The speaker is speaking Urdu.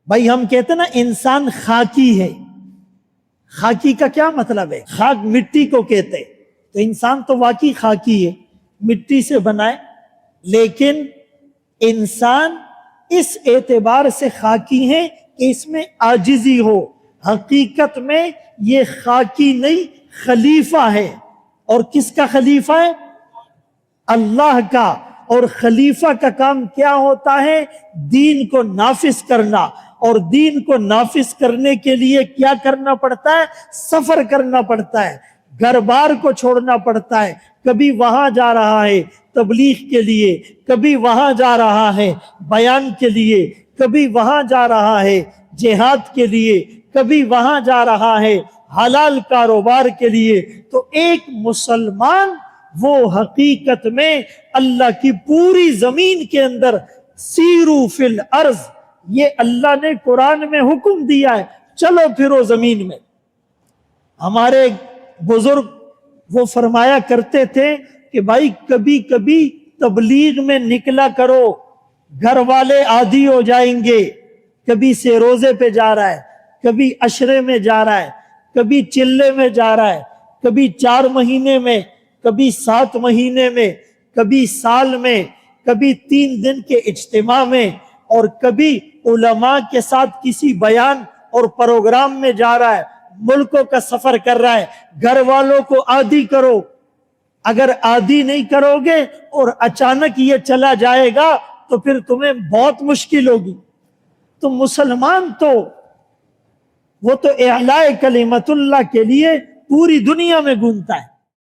بھائی ہم کہتے ہیں نا انسان خاکی ہے. خاکی کا کیا مطلب ہے؟ خاک مٹی کو کہتے. تو انسان تو واقعی خاکی ہے، مٹی سے بنا ہے، لیکن انسان اس اعتبار سے خاکی ہے کہ اس میں عاجزی ہو. حقیقت میں یہ خاکی نہیں، خلیفہ ہے. اور کس کا خلیفہ ہے؟ اللہ کا. اور خلیفہ کا کام کیا ہوتا ہے؟ دین کو نافذ کرنا. اور دین کو نافذ کرنے کے لیے کیا کرنا پڑتا ہے؟ سفر کرنا پڑتا ہے، گھر بار کو چھوڑنا پڑتا ہے. کبھی وہاں جا رہا ہے تبلیغ کے لیے، کبھی وہاں جا رہا ہے بیان کے لیے، کبھی وہاں جا رہا ہے جہاد کے لیے، کبھی وہاں جا رہا ہے حلال کاروبار کے لیے. تو ایک مسلمان وہ حقیقت میں اللہ کی پوری زمین کے اندر سیرو فی الارض، یہ اللہ نے قرآن میں حکم دیا ہے، چلو پھرو زمین میں. ہمارے بزرگ وہ فرمایا کرتے تھے کہ بھائی کبھی کبھی تبلیغ میں نکلا کرو، گھر والے عادی ہو جائیں گے. کبھی سے روزے پہ جا رہا ہے، کبھی عشرے میں جا رہا ہے، کبھی چلے میں جا رہا ہے، کبھی 4 مہینے میں، کبھی 7 مہینے میں، کبھی سال میں، کبھی 3 دن کے اجتماع میں، اور کبھی علماء کے ساتھ کسی بیان اور پروگرام میں جا رہا ہے، ملکوں کا سفر کر رہا ہے. گھر والوں کو عادی کرو. اگر عادی نہیں کرو گے اور اچانک یہ چلا جائے گا تو پھر تمہیں بہت مشکل ہوگی. تو مسلمان تو وہ تو اعلاء کلمت اللہ کے لیے پوری دنیا میں گھومتا ہے.